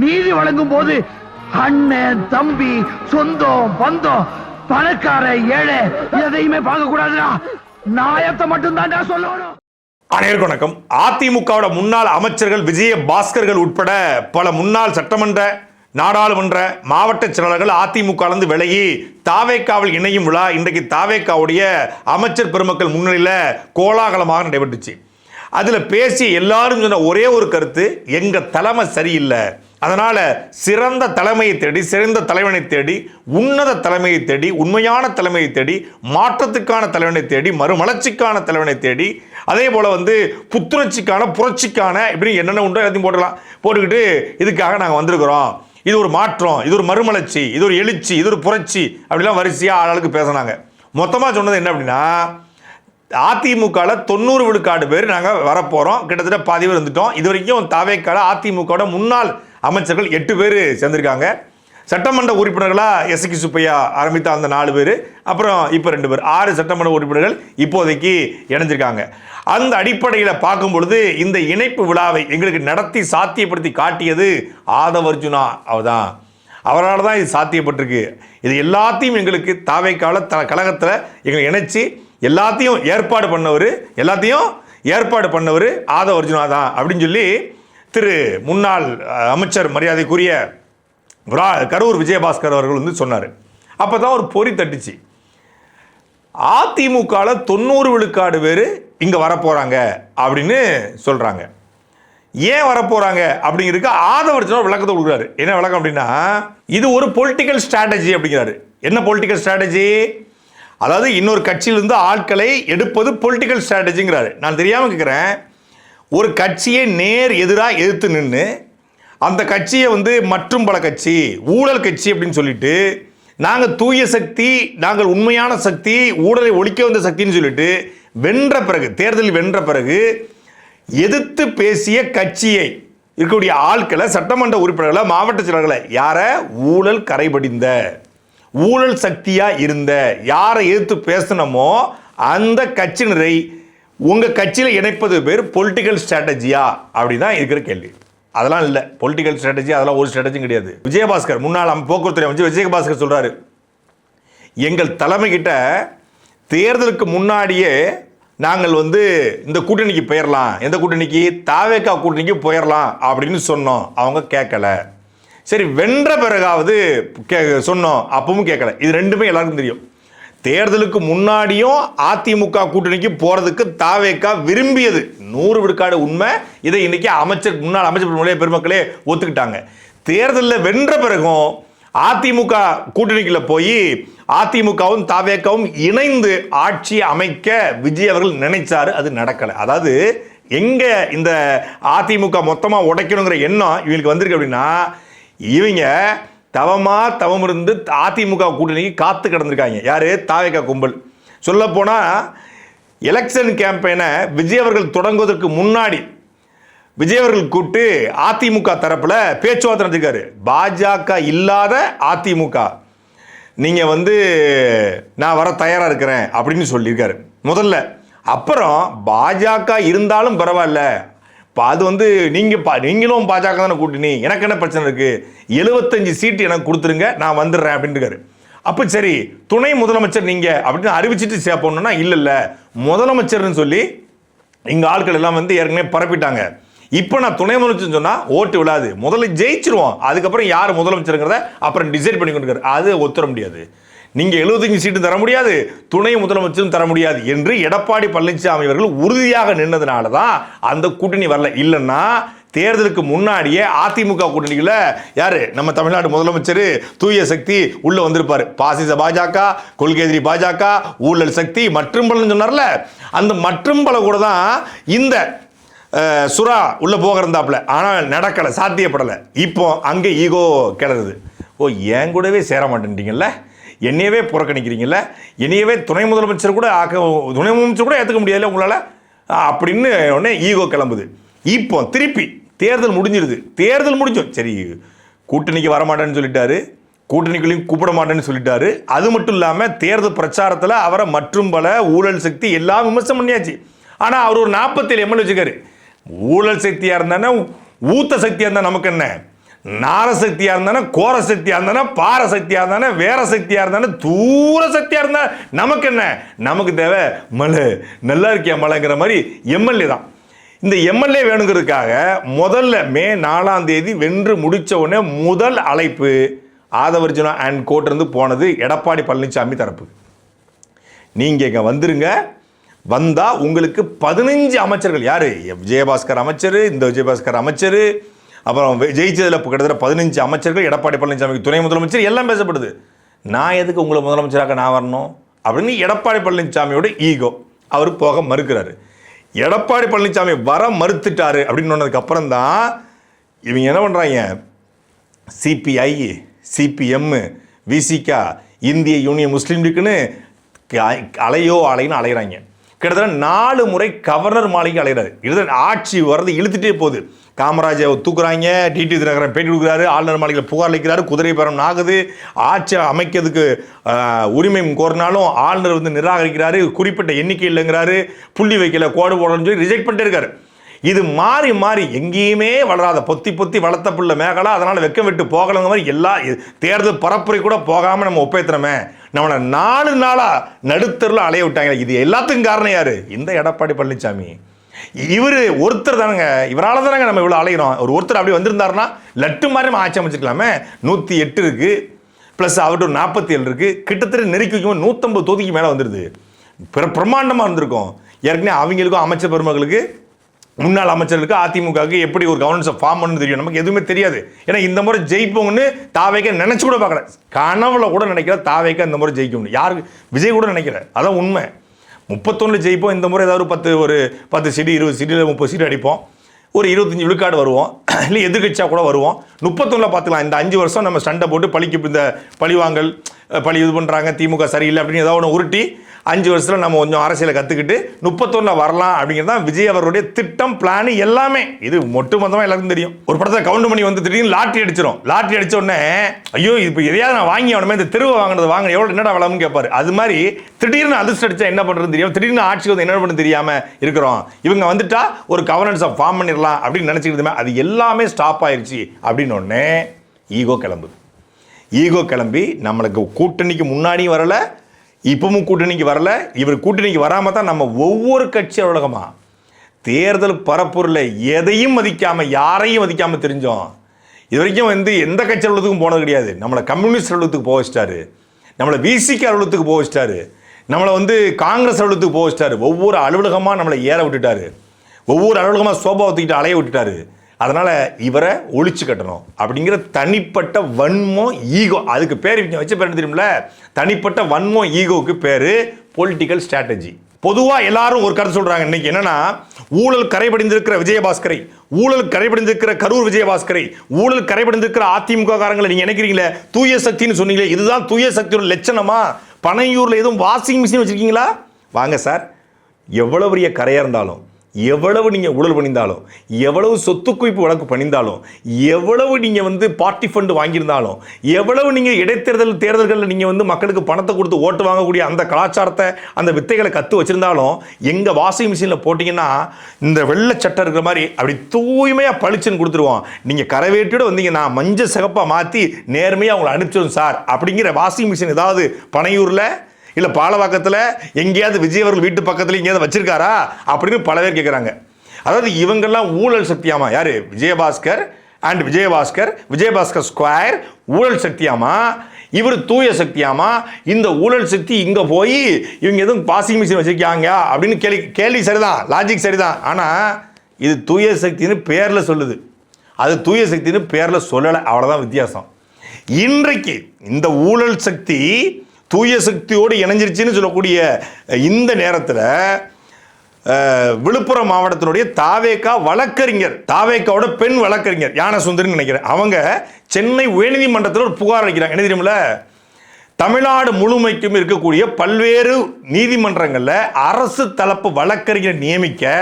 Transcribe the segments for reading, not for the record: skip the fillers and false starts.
நீதி வழங்கும் போது அண்ணன் தம்பி சொந்தம் பந்தம் பணக்கார ஏழை எதையுமே பார்க்க கூடாதுடா. நாயத்தை மட்டும் தான் சொல்லணும். அனைவருக்கும் வணக்கம். அதிமுகவோட முன்னாள் அமைச்சர்கள் விஜயபாஸ்கர்கள் உட்பட பல முன்னாள் சட்டமன்ற நாடாளுமன்ற மாவட்ட செயலாளர்கள் அதிமுக விலகி தாவேக்காவில் இணையும் விழா இன்றைக்கு தாவேக்காவுடைய அமைச்சர் பெருமக்கள் முன்னிலையில் கோலாகலமாக நடைபெற்றுச்சு. அதில் பேசி எல்லாரும் சொன்ன ஒரே ஒரு கருத்து, எங்க தலைமை சரியில்லை, அதனால சிறந்த தலைமையை தேடி, சிறந்த தலைவனை தேடி, உன்னத தலைமையை தேடி, உண்மையான தலைமையை தேடி, மாற்றத்துக்கான தலைவனை தேடி, மறுமலர்ச்சிக்கான தலைவனை தேடி, அதே போல புத்துணர்ச்சிக்கான புரட்சிக்கான இப்படி என்னென்ன உண்டோ எல்லாத்தையும் போட்டுக்கிட்டு இதுக்காக நாங்கள் வந்திருக்கிறோம், இது ஒரு மாற்றம், இது ஒரு மறுமலர்ச்சி, இது ஒரு எழுச்சி, இது ஒரு புரட்சி அப்படிலாம் வரிசையாக ஆளாளுக்கு பேசினாங்க. மொத்தமாக சொன்னது என்ன அப்படின்னா, அதிமுகவில் 90 விழுக்காடு பேர் நாங்கள் வரப்போகிறோம், கிட்டத்தட்ட பாதி பேர் வந்துட்டோம். இது வரைக்கும் தாவேக்கால அதிமுகவோட முன்னாள் அமைச்சர்கள் 8 பேர் சேர்ந்திருக்காங்க. சட்டமன்ற உறுப்பினர்களாக எஸ்கி சுப்பையா ஆரம்பித்த அந்த 4 பேர், அப்புறம் இப்போ 2 பேர், 6 சட்டமன்ற உறுப்பினர்கள் இப்போதைக்கு இணைஞ்சிருக்காங்க. அந்த அடிப்படையில் பார்க்கும் பொழுது இந்த இணைப்பு விழாவை எங்களுக்கு நடத்தி சாத்தியப்படுத்தி காட்டியது ஆதவர்ஜுனா அவர்தான். அவரால் தான் இது சாத்தியப்பட்டிருக்கு. இது எல்லாத்தையும் எங்களுக்கு தாவேக்கால கழகத்தில் எங்களை இணைச்சி எல்லாத்தையும் ஏற்பாடு பண்ணவர் ஆதவர்ஜுனா தான் அப்படின்னு சொல்லி திரு முன்னாள் அமைச்சர் மரியாதைக்குரிய கரூர் விஜயபாஸ்கர் அவர்கள் சொன்னார். அப்போ தான் ஒரு பொறி தட்டுச்சு. அதிமுகவில் 90 விழுக்காடு பேர் இங்கே வரப்போகிறாங்க அப்படின்னு சொல்கிறாங்க. ஏன் வரப்போகிறாங்க அப்படிங்கிறதுக்கு ஆதவர்ஜுனா விளக்கத்தை கொடுக்குறாரு. என்ன விளக்கம் அப்படின்னா, இது ஒரு பொலிட்டிக்கல் ஸ்ட்ராட்டஜி அப்படிங்கிறாரு. என்ன பொலிட்டிக்கல் ஸ்ட்ராட்டஜி? அதாவது இன்னொரு கட்சியிலிருந்து ஆட்களை எடுப்பது பொலிட்டிக்கல் ஸ்ட்ராட்டஜிங்கிறாரு. நான் தெரியாமல் கேட்குறேன், ஒரு கட்சியை நேர் எதிராக எதிர்த்து நின்று அந்த கட்சியை மற்றும் பல கட்சி ஊழல் கட்சி அப்படின்னு சொல்லிட்டு, நாங்கள் தூய சக்தி, நாங்கள் உண்மையான சக்தி, ஊழலை ஒழிக்க வந்த சக்தின்னு சொல்லிட்டு வென்ற பிறகு, தேர்தலில் வென்ற பிறகு எதிர்த்து பேசிய கட்சியை இருக்கக்கூடிய ஆட்களை, சட்டமன்ற உறுப்பினர்களை, மாவட்ட செயலர்களை, யாரை ஊழல் கரைபடிந்த ஊழல் சக்தியா இருந்த யாரை எதிர்த்து பேசணுமோ அந்த கட்சியினரை உங்க கட்சியில் இணைப்பது பேர் பொலிட்டிக்கல் ஸ்ட்ராட்டஜியா அப்படிதான் இருக்கிற கேள்வி. அதெல்லாம் இல்லை, பொலிட்டிக்கல் ஸ்ட்ராட்டஜி அதெல்லாம் ஒரு ஸ்ட்ராட்டஜியும் கிடையாது. விஜயபாஸ்கர் முன்னாள் போக்குவரத்து அமைச்சர் விஜயபாஸ்கர் சொல்றாரு, எங்கள் தலைமை கிட்ட தேர்தலுக்கு முன்னாடியே நாங்கள் இந்த கூட்டணிக்கு போயிடலாம், எந்த கூட்டணிக்கு, தாவேக்கா கூட்டணிக்கு போயிடலாம் அப்படின்னு சொன்னோம். அவங்க கேட்கல. சரி, வென்ற பிறகாவது சொன்னோம், அப்பவும் கேட்கல. இது ரெண்டுமே எல்லாருக்கும் தெரியும். தேர்தலுக்கு முன்னாடியும் அதிமுக கூட்டணிக்கு போறதுக்கு தாவேக்கா விரும்பியது 100 விழுக்காடு உண்மை. இதை இன்னைக்கு முன்னாள் அமைச்சர் பெருமக்களே ஒத்துக்கிட்டாங்க. தேர்தலில் வென்ற பிறகும் அதிமுக கூட்டணிக்குள்ள போய் அதிமுகவும் தாவேக்காவும் இணைந்து ஆட்சி அமைக்க விஜய் அவர்கள் நினைச்சாரு, அது நடக்கல. அதாவது எங்க இந்த அதிமுக மொத்தமா உடைக்கணுங்கிற எண்ணம் இவங்களுக்கு வந்திருக்கு அப்படின்னா, இவங்க தவம் இருந்து அதிமுக கூட்டணிக்கு காத்து கிடந்திருக்காங்க. யாரு? தாவேக்கா கும்பல். சொல்ல போனா எலெக்ஷன் கேம்பெயினை விஜய் அவர்கள் தொடங்குவதற்கு முன்னாடி விஜய் அவர்கள் கூப்பிட்டு அதிமுக தரப்புல பேச்சுவார்த்தை நடத்திருக்காரு. பாஜக இல்லாத அதிமுக, நீங்க நான் வர தயாரா இருக்கிறேன் அப்படின்னு சொல்லியிருக்காரு முதல்ல. அப்புறம் பாஜக இருந்தாலும் பரவாயில்ல, அது நீங்களும் பாஜக தானே கூட்டணி, எனக்கு என்ன பிரச்சனை இருக்கு, 75 சீட்டு எனக்கு கொடுத்துருங்க, நான் வந்துடுறேன் அப்படின்னு இருக்காரு. அப்போ சரி, துணை முதலமைச்சர் நீங்க அப்படின்னு அறிவிச்சிட்டு சேர்ப்போம்னா, இல்ல முதலமைச்சர்னு சொல்லி இங்க ஆட்கள் எல்லாம் ஏற்கனவே பரப்பிட்டாங்க. இப்போ நான் துணை முதலமைச்சர் சொன்னா ஓட்டு விழாது, முதல்ல ஜெயிச்சிருவோம், அதுக்கப்புறம் யார் முதலமைச்சருங்கிறத அப்புறம் டிசைட் பண்ணி கொண்டு இருக்காரு. அது ஒத்துற முடியாது. நீங்க 75 சீட்டு தர முடியாது, துணை முதலமைச்சரும் தர முடியாது என்று எடப்பாடி பழனிசாமி அவர்கள் உறுதியாக நின்றதுனால தான் அந்த கூட்டணி வரல. இல்லைன்னா தேர்தலுக்கு முன்னாடியே அதிமுக கூட்டணிக்குள்ள யாரு? நம்ம தமிழ்நாடு முதலமைச்சர் தூய சக்தி உள்ள வந்திருப்பாரு. பாசிச பாஜக, கொள்கை எதிரி பாஜக, ஊழல் சக்தி மற்றும் பல சொன்னார்ல, அந்த மற்றும் பல கூட தான் இந்த சுறா உள்ள போகிறந்தாப்புல. ஆனால் நடக்கலை, சாத்தியப்படலை. இப்போ அங்கே ஈகோ கிளறுது. ஓ, என் கூடவே சேர மாட்டேன்றீங்கல்ல, என்னையவே புறக்கணிக்கிறீங்கல்ல, என்னையவே துணை முதலமைச்சர் கூட ஏற்றுக்க முடியாதுல்ல உங்களால் அப்படின்னு உடனே ஈகோ கிளம்புது. இப்போ திருப்பி தேர்தல் முடிஞ்சிருது. தேர்தல் முடிஞ்சோம், சரி கூட்டணிக்கு வரமாட்டேன்னு சொல்லிட்டாரு, கூட்டணிகளையும் கூப்பிட மாட்டேன்னு சொல்லிட்டாரு. அது மட்டும் இல்லாமல் தேர்தல் பிரச்சாரத்தில் அவரை மற்றும் பல ஊழல் சக்தி எல்லாம் விமர்சனம் பண்ணியாச்சு. ஆனால் அவர் ஒரு 47 எம்எல்ஏ வச்சுக்காரு. ஊழல் சக்தியாக இருந்தானே ஊத்த சக்தியாக இருந்தால் நமக்கு என்ன? நாரசக்தியா இருந்தானே, கோர சக்தியா இருந்தானே, பார சக்தியா இருந்தானே, வேற சக்தியா இருந்தானே, தூர சக்தியா இருந்தா நமக்கு என்ன? நமக்கு தேவை மலை. நல்லா இருக்கியா மலைங்கிற மாதிரி எம்எல்ஏ தான். இந்த எம்எல்ஏ வேணுங்கிறதுக்காக முதல்ல மே 4ஆம் தேதி வென்று முடிச்ச உடனே முதல் அழைப்பு ஆதவர்ஜுனா அண்ட் கோர்ட் இருந்து போனது எடப்பாடி பழனிசாமி தரப்பு. நீங்க இங்க வந்துருங்க, வந்தா உங்களுக்கு 15 அமைச்சர்கள். யாரு? விஜயபாஸ்கர் அமைச்சர், இந்த விஜயபாஸ்கர் அமைச்சர், அப்புறம் ஜெயிச்சதில் கிட்டத்தட்ட 15 அமைச்சர்கள், எடப்பாடி பழனிசாமிக்கு துணை முதலமைச்சர், எல்லாம் பேசப்படுது. நான் எதுக்கு உங்களை முதலமைச்சராக நான் வரணும் அப்படின்னு எடப்பாடி பழனிசாமியோட ஈகோ. அவர் போக மறுக்கிறாரு. எடப்பாடி பழனிசாமி வர மறுத்துட்டாரு அப்படின்னு சொன்னதுக்கு அப்புறம் தான் இவங்க என்ன பண்றாங்க, சிபிஐ, சிபிஎம், விசிகா, இந்திய யூனியன் முஸ்லீம் லீக்னு அலையோ அலைன்னு அலைகிறாங்க. கிட்டத்தட்ட 4 முறை கவர்னர் மாளிகை அலைகிறாரு. ஆட்சி வர்றது இழுத்துட்டே போகுது. காமராஜை தூக்குறாங்க, டிடி தினகரன் பேட்டி கொடுக்குறாரு, ஆளுநர் மாளிகையில் புகார் அளிக்கிறாரு, குதிரை பேரம் ஆகுது, ஆட்சி அமைக்கிறதுக்கு உரிமை கோரினாலும் ஆளுநர் வந்து நிராகரிக்கிறாரு, குறிப்பிட்ட எண்ணிக்கை இல்லைங்கிறாரு, புள்ளி வைக்கல, கோடு போடணும்னு சொல்லி ரிஜெக்ட் பண்ணிட்டே இருக்காரு. இது மாறி மாறி எங்கேயுமே வளராத பொத்தி பொத்தி வளர்த்த புள்ள மேகலா, அதனால வெக்க விட்டு போகலங்க மாதிரி எல்லா தேர்தல் பரப்புரை கூட போகாம நம்ம ஒப்பேத்துறோமே, நம்மளை 4 நாளா நடுத்தரில் அலைய விட்டாங்க. இது எல்லாத்துக்கும் காரணம் யாரு? இந்த எடப்பாடி பழனிசாமி. இவர் ஒருத்தர் தானுங்க, இவரால் தானங்க நம்ம இவ்வளோ அலைகிறோம். ஒருத்தர் அப்படி வந்திருந்தாருன்னா லட்டு மாதிரி நம்ம ஆட்சி அமைச்சிருக்கலாமே. 108 இருக்கு, ப்ளஸ் அவர்கிட்ட 47 இருக்கு, கிட்டத்தட்ட நெருக்கி வைக்கும் 150 தொகுதிக்கு மேலே வந்துடுது. பிரம்மாண்டமாக இருந்திருக்கும். ஏற்கனவே அவங்களுக்கும் அமைச்சர் பெருமக்களுக்கு, முன்னாள் அமைச்சர்களுக்கு, அதிமுகவுக்கு எப்படி ஒரு கவர்னன்ஸை ஃபார்ம் பண்ணு தெரியும். நமக்கு எதுவுமே தெரியாது. ஏன்னா இந்த முறை ஜெயிப்போம்னு தாவேக்க நினைச்சு கூட பார்க்கல, கனவுல கூட நினைக்கல தாவேக்க இந்த முறை ஜெயிக்கும்னு. யாருக்கு? விஜய் கூட நினைக்கல. அதான் உண்மை. 31 ஜெயிப்போம், இந்த முறை ஏதாவது ஒரு 10 சீட்டு, 20 சீட்டு, 30 சீட்டு அடிப்போம், ஒரு 25 விழுக்காடு வருவோம், இல்லை எதிர்கட்சியாக கூட வருவோம். 31 பார்த்துக்கலாம். இந்த 5 வருஷம் நம்ம சண்டை போட்டு பழிக்கு இந்த பழிவாங்கல் பழி இது பண்ணுறாங்க, திமுக சரியில்லை அப்படின்னு ஏதாவது ஒன்று உருட்டி 5 வருஷத்தில் நம்ம கொஞ்சம் அரசியலை கற்றுக்கிட்டு 31 வரலாம் அப்படிங்கிறது தான் விஜய் அவருடைய திட்டம், பிளான் எல்லாமே. இது மொட்டு மொத்தமாக எல்லாருக்கும் தெரியும். ஒரு படத்தை கவுண்ட் பண்ணி வந்து திடீர்னு லாட்ரி அடிச்சிடும். லாட்ரி அடிச்ச உடனே ஐயோ இப்போ எதையாவது நான் வாங்கி அவனுமே இந்த தெருவை வாங்கினது வாங்க எவ்வளோ என்னடா விளம்பரம் கேட்பாரு. அது மாதிரி திடீர்னு அதிர்ஷ்டம் அடிச்சா என்ன பண்ணுறது தெரியும், திடீர்னு ஆட்சி வந்து என்ன பண்ணு தெரியாமல் இருக்கிறோம். இவங்க வந்துட்டா ஒரு கவர்னன்ஸை ஃபார்ம் பண்ணிடலாம் அப்படின்னு நினச்சிக்கிட்டுமே அது எல்லாமே ஸ்டாப் ஆயிடுச்சு அப்படின்னு உடனே ஈகோ கிளம்புது. ஈகோ கிளம்பி நம்மளுக்கு கூட்டணிக்கு முன்னாடியும் வரலை, இப்பவும் கூட்டணிக்கு வரல. இவர் கூட்டணிக்கு வராமல் தான் நம்ம ஒவ்வொரு கட்சி அலுவலகமா தேர்தல் பரப்புரில் எதையும் மதிக்காமல் யாரையும் மதிக்காமல் தெரிஞ்சோம். இது வரைக்கும் வந்து எந்த கட்சி அலுவலகத்துக்கும் போனது கிடையாது. நம்மளை கம்யூனிஸ்ட் அலுவலகத்துக்கு போக வச்சிட்டாரு, நம்மளை விசிகே அலுவலகத்துக்கு போக வச்சிட்டாரு, நம்மளை வந்து காங்கிரஸ் அலுவலகத்துக்கு போக வச்சிட்டாரு. ஒவ்வொரு அலுவலகமாக நம்மளை ஏற விட்டுட்டாரு, ஒவ்வொரு அலுவலகமாக சோபா ஒத்துக்கிட்டு அலைய விட்டுட்டாரு. அதனால் இவரை ஒழிச்சு கட்டணும் அப்படிங்கிற தனிப்பட்ட வன்மம், ஈகோ. அதுக்கு பேர் இவங்க வச்ச பேர் தெரியுமில்ல, தனிப்பட்ட வன்மம், ஈகோவுக்கு பேர் பொலிட்டிக்கல் ஸ்ட்ராட்டஜி. பொதுவாக எல்லாரும் ஒரு கருத்து சொல்கிறாங்க இன்னைக்கு என்னன்னா, ஊழல் கரைபடிந்திருக்கிற விஜயபாஸ்கரை, ஊழல் கரைபடிந்திருக்கிற கரூர் விஜயபாஸ்கரை, ஊழல் கரைபடிந்திருக்கிற அதிமுக காரங்களை நீங்கள் நினைக்கிறீங்களே தூய சக்தின்னு சொன்னீங்களே, இதுதான் தூய சக்தியோட லட்சணமா? பனையூரில் எதுவும் வாஷிங் மிஷின் வச்சுருக்கீங்களா? வாங்க சார், எவ்வளோ பெரிய கரையாக இருந்தாலும், எவ்வளவு நீங்கள் ஊழல் பண்ணியிருந்தாலும், எவ்வளவு சொத்து குவிப்பு வழக்கு பண்ணியிருந்தாலும், எவ்வளவு நீங்கள் வந்து பார்ட்டி ஃபண்டு வாங்கியிருந்தாலும், எவ்வளவு நீங்கள் தேர்தல்களில் நீங்கள் வந்து மக்களுக்கு பணத்தை கொடுத்து ஓட்டு வாங்கக்கூடிய அந்த கலாச்சாரத்தை, அந்த வித்தைகளை கற்று வச்சுருந்தாலும், எங்கள் வாஷிங் மிஷினில் போட்டிங்கன்னா இந்த வெள்ளை சட்டை இருக்கிற மாதிரி அப்படி தூய்மையாக பளிச்சுன்னு கொடுத்துருவோம். நீங்கள் கரைவேட்டியோடு வந்தீங்கன்னா மஞ்சள் சிகப்பாக மாற்றி நேர்மையாக அவங்களை அனுப்பிச்சிடும் சார் அப்படிங்கிற வாஷிங் மிஷின் ஏதாவது பனையூரில் இல்லை பாலவாக்கத்தில் எங்கேயாவது விஜய் அவர்கள் வீட்டு பக்கத்தில் எங்கேயாவது வச்சிருக்காரா அப்படின்னு பல பேர் கேட்குறாங்க. அதாவது இவங்கெல்லாம் ஊழல் சக்தியாமா? யாரு? விஜயபாஸ்கர் அண்ட் விஜயபாஸ்கர் ஸ்கொயர் ஊழல் சக்தியாமா? இவர் தூய சக்தியாமா? இந்த ஊழல் சக்தி இங்கே போய் இவங்க எதுவும் வாஷிங் மிஷின் வச்சிருக்காங்க அப்படின்னு கேள்வி சரிதான், லாஜிக் சரிதான். ஆனால் இது தூய சக்தின்னு பேரில் சொல்லுது, அது தூய சக்தின்னு பேரில் சொல்லலை, அவ்வளோதான் வித்தியாசம். இன்றைக்கு இந்த ஊழல் சக்தி தூய சக்தியோடு இணைஞ்சிருச்சுன்னு சொல்லக்கூடிய இந்த நேரத்தில் விழுப்புரம் மாவட்டத்தினுடைய தாவேகா வழக்கறிஞர், தாவேகாவோட பெண் வழக்கறிஞர் ஞானசுந்தரின்னு நினைக்கிறேன், அவங்க சென்னை உயர்நீதிமன்றத்தில் ஒரு புகார் அளிக்கிறாங்க. என்ன தெரியுமில்ல, தமிழ்நாடு முழுமைக்கும் இருக்கக்கூடிய பல்வேறு நீதிமன்றங்களில் அரசு தரப்பு வழக்கறிஞர் நியமிக்க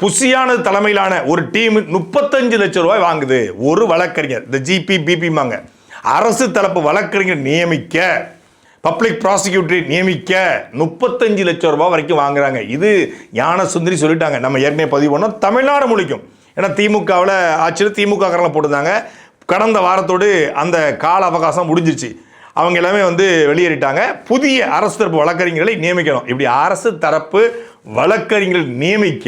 புசியானது தலைமையிலான ஒரு டீம் 35 லட்சம் ரூபாய் வாங்குது. ஒரு வழக்கறிஞர், இந்த ஜிபி பிபிமாங்க, அரசு தரப்பு வழக்கறிஞர் நியமிக்க, பப்ளிக் ப்ராசிக்யூட்டரை நியமிக்க 35 லட்சம் ரூபாய் வரைக்கும் வாங்குறாங்க. இது ஞானசுந்தரி சொல்லிட்டாங்க. நம்ம ஏற்கனவே பதிவு பண்ணோம் தமிழ்நாடு முழுக்கும். ஏன்னா திமுகவில் ஆட்சியில் திமுக காரங்களை போட்டிருந்தாங்க, கடந்த வாரத்தோடு அந்த கால அவகாசம் முடிஞ்சிச்சு. அவங்க எல்லாமே வந்து வெளியேறிட்டாங்க. புதிய அரசு தரப்பு வழக்கறிஞர்களை நியமிக்கணும். இப்படி அரசு தரப்பு வழக்கறிஞர்கள் நியமிக்க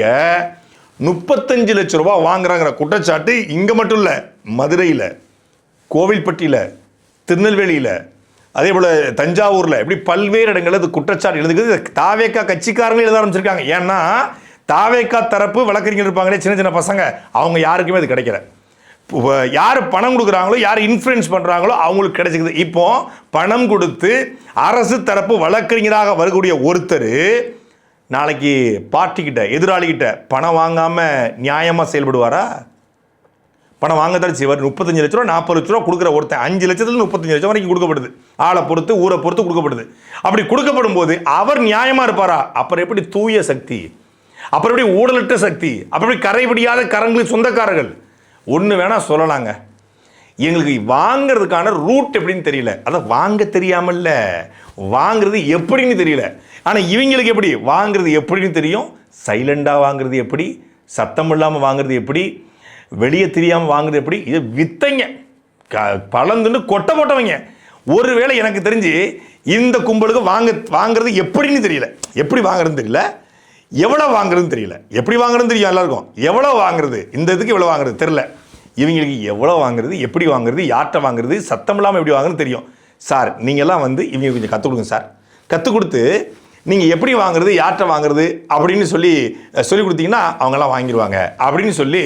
35 லட்சம் ரூபாய் வாங்குறாங்கிற குற்றச்சாட்டு இங்கே மட்டும் இல்லை, மதுரையில், கோவில்பட்டியில், திருநெல்வேலியில், அதே போல் தஞ்சாவூரில், இப்படி பல்வேறு இடங்களில் இது குற்றச்சாட்டு எழுதுகிறது. தாவேக்கா கட்சிக்காரங்களே எழுத ஆரம்பிச்சிருக்காங்க. ஏன்னா தாவேக்கா தரப்பு வழக்கறிஞர் இருப்பாங்களே, சின்ன சின்ன பசங்க, அவங்க யாருக்குமே அது கிடைக்கல. யார் பணம் கொடுக்குறாங்களோ, யார் இன்ஃப்ளூயன்ஸ் பண்ணுறாங்களோ அவங்களுக்கு கிடைச்சிக்குது. இப்போ பணம் கொடுத்து அரசு தரப்பு வழக்கறிஞராக வரக்கூடிய ஒருத்தர் நாளைக்கு பார்ட்டிக்கிட்ட, எதிராளிகிட்ட பணம் வாங்காமல் நியாயமாக செயல்படுவாரா? பணம் வாங்க தான் செய்வார். 35 லட்ச ரூபா 40 லட்ச ரூபா கொடுக்குற ஒருத்தன் 5 லட்சத்துலேருந்து 35 லட்சம் வரைக்கும் கொடுக்கப்படுது. ஆளை பொறுத்து, ஊரை பொறுத்து கொடுக்கப்படுது. அப்படி கொடுக்கப்படும் போது அவர் நியாயமாக இருப்பாரா? அப்புறம் எப்படி தூய சக்தி, அப்புறம் எப்படி ஊழலற்ற சக்தி, அப்புறம் எப்படி கரைபிடியாத கரங்களுக்கு சொந்தக்காரர்கள்? ஒன்று வேணால் சொல்லலாங்க, எங்களுக்கு வாங்கிறதுக்கான ரூட் எப்படின்னு தெரியல. அதான் வாங்க தெரியாமல்ல, வாங்கிறது எப்படின்னு தெரியல. ஆனால் இவங்களுக்கு எப்படி வாங்கிறது எப்படின்னு தெரியும். சைலண்டாக வாங்கிறது எப்படி, சத்தம் இல்லாமல் வாங்கிறது எப்படி, வெளியே தெரியாமல் வாங்குறது எப்படி. இது வித்தைங்க, பழந்துன்னு கொட்டை போட்டவங்க. ஒருவேளை எனக்கு தெரிஞ்சு இந்த கும்பலுக்கு வாங்குறது எப்படின்னு தெரியல, எப்படி வாங்குறதுன்னு தெரியல, எவ்வளோ வாங்குறதுன்னு தெரியல. எப்படி வாங்குறதுன்னு தெரியும் எல்லாருக்கும், எவ்வளோ வாங்குறது, இந்த இதுக்கு எவ்வளோ வாங்குறது தெரியல. இவங்களுக்கு எவ்வளோ வாங்குறது, எப்படி வாங்குறது, யார்கிட்ட வாங்குறது, சத்தம் இல்லாமல் எப்படி வாங்குறது தெரியும். சார் நீங்கள்லாம் வந்து இவங்க கொஞ்சம் கற்றுக் கொடுங்க சார். கற்றுக் கொடுத்து நீங்கள் எப்படி வாங்குறது, யார்கிட்ட வாங்குறது அப்படின்னு சொல்லி கொடுத்தீங்கன்னா அவங்கெல்லாம் வாங்கிடுவாங்க அப்படின்னு சொல்லி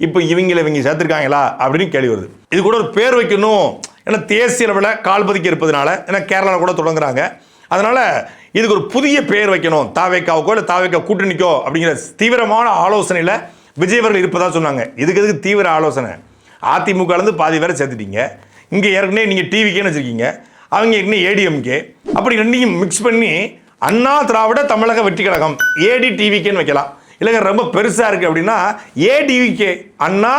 இப்போ இவங்க சேர்த்துருக்காங்களா அப்படின்னு கேள்வி வருது. இது கூட ஒரு பேர் வைக்கணும், ஏன்னா தேசிய அளவில் கால் பதிக்க இருப்பதுனால, ஏன்னா கேரளாவில் கூட தொடங்குறாங்க. அதனால் இதுக்கு ஒரு புதிய பேர் வைக்கணும், தாவேக்காவுக்கோ இல்லை தாவேக்கா கூட்டணிக்கோ அப்படிங்கிற தீவிரமான ஆலோசனையில் விஜய் அவர்கள் இருப்பதா சொன்னாங்க. எதுக்கு தீவிர ஆலோசனை? அதிமுகலேருந்து பாதி வேற சேர்த்துட்டீங்க. இங்கே ஏற்கனவே நீங்கள் டிவிக்கேன்னு வச்சுருக்கீங்க, அவங்க ஏற்கனவே ஏடிஎம்கே. அப்படி ரெண்டையும் மிக்ஸ் பண்ணி அண்ணா திராவிட தமிழக வெற்றி கழகம் ஏடிடிவிகேன்னு வைக்கலாம். இல்லைங்க ரொம்ப பெருசாக இருக்குது அப்படின்னா ஏடிவிகே அண்ணா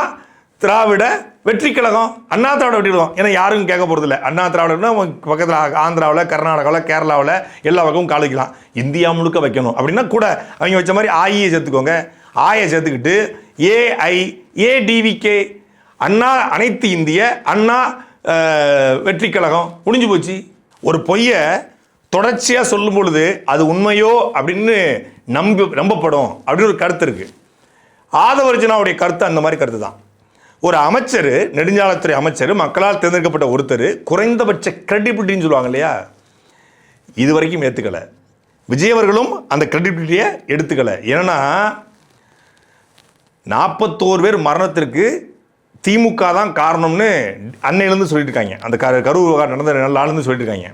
திராவிட வெற்றி கழகம், அண்ணா திராவிட வெற்றி கழகம். ஏன்னா யாரும் கேட்க போகிறது இல்லை. அண்ணா திராவிடம்னா பக்கத்தில் ஆந்திராவில், கர்நாடகாவில், கேரளாவில் எல்லா பக்கமும் காலிக்கலாம். இந்தியா முழுக்க வைக்கணும் அப்படின்னா கூட அவங்க வச்ச மாதிரி ஆயியை சேர்த்துக்கோங்க. ஆயை சேர்த்துக்கிட்டு ஏடிவிகே அண்ணா அனைத்து இந்திய அண்ணா வெற்றி கழகம் முடிஞ்சு போச்சு. ஒரு பொய்யை தொடர்ச்சியாக சொல்லும் பொழுது அது உண்மையோ அப்படின்னு நம்பப்படும் அப்படின்னு ஒரு கருத்து இருக்குது. ஆதவர்ஜனாவுடைய கருத்து அந்த மாதிரி கருத்து தான். ஒரு அமைச்சர், நெடுஞ்சாலைத்துறை அமைச்சர், மக்களால் தேர்ந்தெடுக்கப்பட்ட ஒருத்தர் குறைந்தபட்ச கிரெடிபிலிட்டின்னு சொல்லுவாங்க இல்லையா, இது வரைக்கும் ஏற்றுக்கலை. விஜய் அவர்களும் அந்த கிரெடிபிலிட்டியை எடுத்துக்கலை. ஏன்னா 41 பேர் மரணத்திற்கு திமுக தான் காரணம்னு அன்னையிலேருந்து சொல்லிட்டு இருக்காங்க. அந்த கரூர் நடந்த நல்ல நாள்லேருந்து சொல்லிட்டு இருக்காங்க.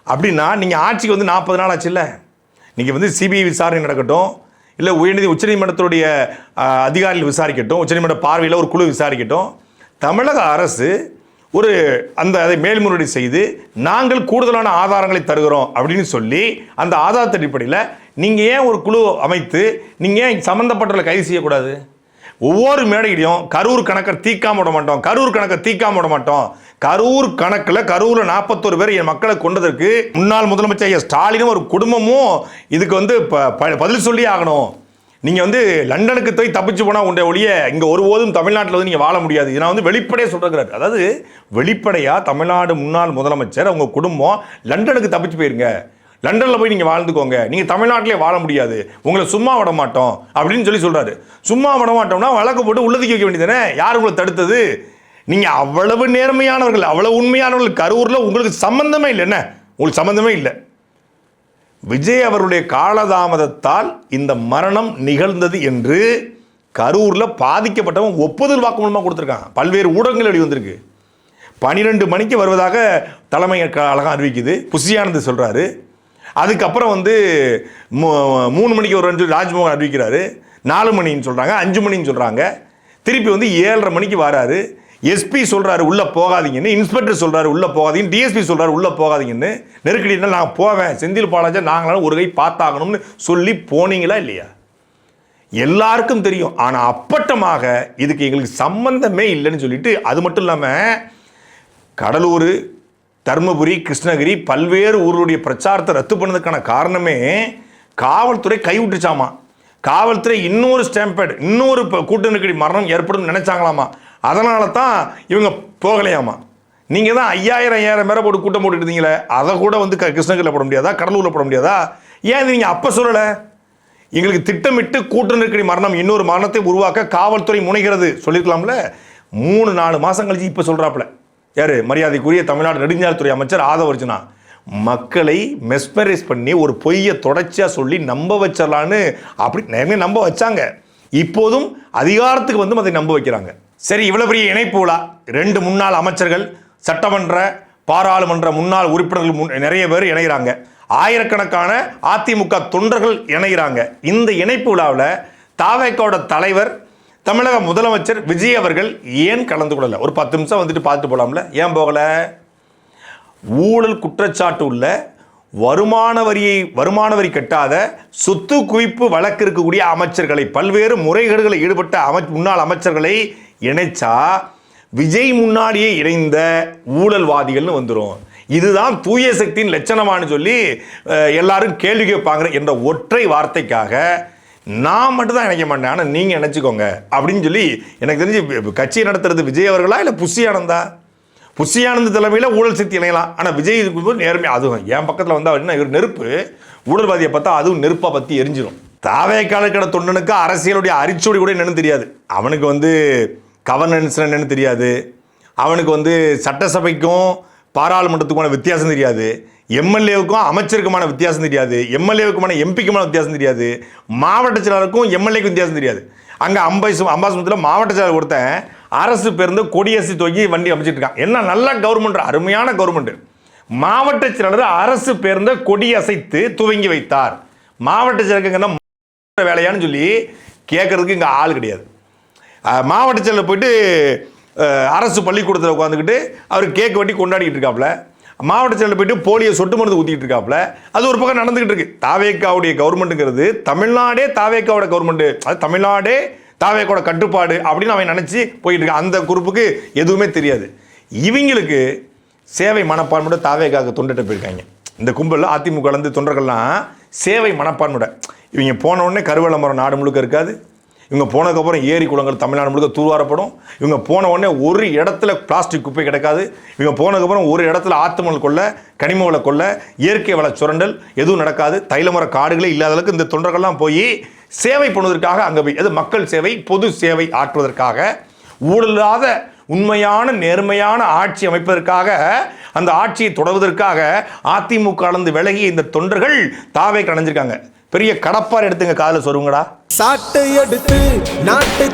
அப்படின்னா நீங்கள் ஆட்சிக்கு வந்து 40 நாள் ஆச்சு இல்லை, நீங்கள் வந்து சிபிஐ விசாரணை நடக்கட்டும், இல்லை உச்சநீதிமன்றத்துடைய அதிகாரிகள் விசாரிக்கட்டும், உச்சநீதிமன்ற பார்வையில் ஒரு குழு விசாரிக்கட்டும், தமிழக அரசு ஒரு அதை மேல்முறையீடு செய்து நாங்கள் கூடுதலான ஆதாரங்களை தருகிறோம் அப்படின்னு சொல்லி அந்த ஆதாரத்தின் அடிப்படையில் நீங்கள் ஏன் ஒரு குழு அமைத்து நீங்கள் ஏன் சம்மந்தப்பட்டவர்களை கைது செய்யக்கூடாது? ஒவ்வொரு மேடையிலையும் கரூர் கணக்கை தீக்காம விட மாட்டோம், கரூர் கணக்கை தீக்காம விட மாட்டோம். கரூர் கணக்கில் கரூரில் 41 பேர் என் மக்களை கொண்டதற்கு முன்னாள் முதலமைச்சர் ஸ்டாலினும் ஒரு குடும்பமும் இதுக்கு வந்து பதில் சொல்லி ஆகணும். நீங்கள் வந்து லண்டனுக்கு போய் தப்பிச்சு போனால் உண்டே ஒழிய இங்கே ஒருபோதும் தமிழ்நாட்டில் வந்து நீங்கள் வாழ முடியாது. நான் வந்து வெளிப்படையாக சொல்கிறாரு. அதாவது வெளிப்படையாக தமிழ்நாடு முன்னாள் முதலமைச்சர் அவங்க குடும்பம் லண்டனுக்கு தப்பிச்சு போயிருங்க, லண்டனில் போய் நீங்கள் வாழ்ந்துக்கோங்க, நீங்கள் தமிழ்நாட்டிலே வாழ முடியாது, உங்களை சும்மா விட மாட்டோம் அப்படின்னு சொல்லி சொல்கிறாரு. சும்மா விட மாட்டோம்னா வழக்கு போட்டு உள்ளதுக்கு வைக்க வேண்டியதானே? யார் உங்களை தடுத்தது? நீங்கள் அவ்வளவு நேர்மையானவர்கள், அவ்வளவு உண்மையானவர்கள். கரூரில் உங்களுக்கு சம்பந்தமே இல்லை. என்ன உங்களுக்கு சம்பந்தமே இல்லை. விஜய் அவருடைய காலதாமதத்தால் இந்த மரணம் நிகழ்ந்தது என்று கரூரில் பாதிக்கப்பட்டவன் ஒப்புதல் வாக்குமூலமாக கொடுத்துருக்காங்க. பல்வேறு ஊடகங்கள் வெளி வந்திருக்கு. 12 மணிக்கு வருவதாக தலைமை கழகம் அறிவிக்குது, புஷியானந்த் சொல்கிறாரு. அதுக்கப்புறம் வந்து 3 மணிக்கு வருவான்னு ராஜ்மோகன் அறிவிக்கிறாரு. 4 மணின்னு சொல்கிறாங்க, 5 மணின்னு சொல்கிறாங்க. திருப்பி வந்து 7:30 மணிக்கு வராரு. எஸ்பி சொல்கிறாரு உள்ளே போகாதீங்கன்னு, இன்ஸ்பெக்டர் சொல்கிறாரு உள்ளே போகாதீங்கன்னு, டிஎஸ்பி சொல்கிறாரு உள்ளே போகாதீங்கன்னு. நெருக்கடினா நான் போவேன், செந்தில் பாலாஜா நாங்களாம் ஒரு கை பார்த்தாகணும்னு சொல்லி போனீங்களா இல்லையா? எல்லாருக்கும் தெரியும். ஆனால் அப்பட்டமாக இதுக்கு எங்களுக்கு சம்பந்தமே இல்லைன்னு சொல்லிட்டு, அது மட்டும் இல்லாமல் கடலூர், தருமபுரி, கிருஷ்ணகிரி பல்வேறு ஊருடைய பிரச்சாரத்தை ரத்து பண்ணதுக்கான காரணமே காவல்துறை கைவிட்டுச்சாமா. காவல்துறை இன்னொரு ஸ்டாம்பேட், இன்னொரு கூட்ட நெருக்கடி மரணம் ஏற்படும் நினைச்சாங்களாமா. அதனால தான் இவங்க போகலையாமா. நீங்கள் தான் 5000 பேரை போட்டு கூட்டம் போட்டுட்டு இருந்தீங்களே, அதை கூட வந்து கிருஷ்ணகிரியில் போட முடியாதா, கடலூரில் போட முடியாதா? ஏன் இது நீங்கள் அப்போ சொல்லலை? எங்களுக்கு திட்டமிட்டு கூட்ட நெருக்கடி மரணம், இன்னொரு மரணத்தை உருவாக்க காவல்துறை முனைகிறது சொல்லியிருக்கலாம்ல. 3-4 மாதம் கழிச்சு இப்போ சொல்கிறாப்புல யார்? மரியாதைக்குரிய தமிழ்நாடு நெடுஞ்சாலைத்துறை அமைச்சர் ஆதவர்ஜுனா. மக்களை மெஸ்மரைஸ் பண்ணி ஒரு பொய்யை தொடர்ச்சியாக சொல்லி நம்ப வச்சிடலான்னு அப்படி நிறைய நம்ப வச்சாங்க. இப்போதும் அதிகாரத்துக்கு வந்து அதை நம்ப வைக்கிறாங்க. சரி, இவ்வளவு பெரிய இணைப்பு விழா, 2 முன்னாள் அமைச்சர்கள், சட்டமன்ற பாராளுமன்ற முன்னாள் உறுப்பினர்கள் நிறைய பேர் இணைகிறாங்க, ஆயிரக்கணக்கான அதிமுக தொண்டர்கள் இணைகிறாங்க. இந்த இணைப்பு விழாவில் தாவேக்காவோட தலைவர் தமிழக முதலமைச்சர் விஜய் அவர்கள் ஏன் கலந்து கொள்ளல? ஒரு 10 நிமிஷம் வந்துட்டு பார்த்துட்டு போலாம்ல, ஏன் போகல? ஊழல் குற்றச்சாட்டு உள்ள வருமான வரி கட்டாத சொத்து குவிப்பு வழக்கு இருக்கக்கூடிய அமைச்சர்களை, பல்வேறு முறைகேடுகளில் ஈடுபட்ட முன்னாள் அமைச்சர்களை இணைச்சா விஜய் முன்னாடியே இணைந்த ஊழல்வாதிகள்னு வந்துடும். இதுதான் தூய சக்தியின் லட்சணமானு சொல்லி எல்லாரும் கேள்வி கேட்பாங்க என்ற ஒற்றை வார்த்தைக்காக நான் மட்டும் தான் நினைக்க மாட்டேன், ஆனால் நீங்கள் நினச்சிக்கோங்க அப்படின்னு சொல்லி எனக்கு தெரிஞ்சு கட்சியை நடத்துறது விஜய் அவர்களா இல்லை புஷி ஆனந்தா? புஷி ஆனந்த் தலைமையில் ஊழல் சக்தி இணையலாம், ஆனால் விஜய் இருக்கும்போது நேர்மை. அதுவும் என் பக்கத்தில் வந்தால் என்ன இவர் நெருப்பு, ஊழல்வாதியை பார்த்தா அதுவும் நெருப்பை பற்றி எரிஞ்சிடும். தாவேக்கால கிட தொண்டனுக்கு அரசியலுடைய அரிச்சோடி கூட என்னன்னு தெரியாது, அவனுக்கு வந்து கவர்னன்ஸ் என்னன்னு தெரியாது, அவனுக்கு வந்து சட்டசபைக்கும் பாராளுமன்றத்துக்குமான வித்தியாசம் தெரியாது, எம்எல்ஏவுக்கும் அமைச்சருக்குமான வித்தியாசம் தெரியாது, எம்எல்ஏவுக்குமான எம்பிக்குமான வித்தியாசம் தெரியாது, மாவட்ட செயலாளருக்கும் எம்எல்ஏக்கும் வித்தியாசம் தெரியாது. அங்கே அம்பாசமுத்திரத்தில் மாவட்ட செயலாளர் ஒருத்தன் அரசு பேருந்து கொடியரசு தூக்கி வண்டி அமைச்சிட்டு இருக்கான். என்ன நல்ல கவர்மெண்ட், அருமையான கவர்மெண்ட். மாவட்ட செயலாளர் அரசு பேருந்த கொடி அசைத்து துவங்கி வைத்தார். மாவட்ட செயலருக்கு வேலையான்னு சொல்லி கேட்கறதுக்கு இங்கே ஆள் கிடையாது. மாவட்ட செயலர் போயிட்டு அரசு பள்ளிக்கூடத்தில் உட்காந்துக்கிட்டு அவர் கேக் வெட்டி கொண்டாடிக்கிட்டு இருக்காப்புல, மாவட்ட செயலர் போயிட்டு போலியோ சொட்டு மருந்து ஊற்றிக்கிட்டு இருக்காப்புல. அது ஒரு பக்கம் நடந்துகிட்டு இருக்கு. தாவேக்காவுடைய கவர்மெண்ட்டுங்கிறது தமிழ்நாடே தாவேக்காவோட கவர்மெண்ட், அது தமிழ்நாடே தாவேக்காவோட கட்டுப்பாடு அப்படின்னு அவன் நினச்சி போயிட்டு இருக்கான். அந்த குரூப்புக்கு எதுவுமே தெரியாது. இவங்களுக்கு சேவை மனப்பான்மையோட தாவேக்காவுக்கு தொண்டிட்ட போயிருக்காங்க. இந்த கும்பலில் அதிமுகலேருந்து தொண்டர்கள்லாம் சேவை மனப்பான்மையோட இவங்க போன உடனே கருவேல மரம் நாடு முழுக்க இருக்காது, இவங்க போனதுக்கப்புறம் ஏரி குளங்கள் தமிழ்நாடு முழுக்க தூர்வாரப்படும், இவங்க போன உடனே ஒரு இடத்துல பிளாஸ்டிக் குப்பை கிடக்காது, இவங்க போனதுக்கப்புறம் ஒரு இடத்துல ஆத்துமல் கொள்ள, கனிம வள கொள்ள, இயற்கை வள சுரண்டல் எதுவும் நடக்காது, தைலமர காடுகளே இல்லாத அளவுக்கு இந்த தொண்டர்கள்லாம் போய் சேவை பண்ணுவதற்காக அங்கே போய், அது மக்கள் சேவை, பொது சேவை ஆற்றுவதற்காக, ஊழலாத உண்மையான நேர்மையான ஆட்சி அமைப்பதற்காக, அந்த ஆட்சியை தொடர்வதற்காக அதிமுக விலகி இந்த தொண்டர்கள் தாவே கணைஞ்சிருக்காங்க. பெரிய கடப்பார் எடுத்துங்க, காதில் சொருங்கடா. சாட்டை எடுத்து நாட்டை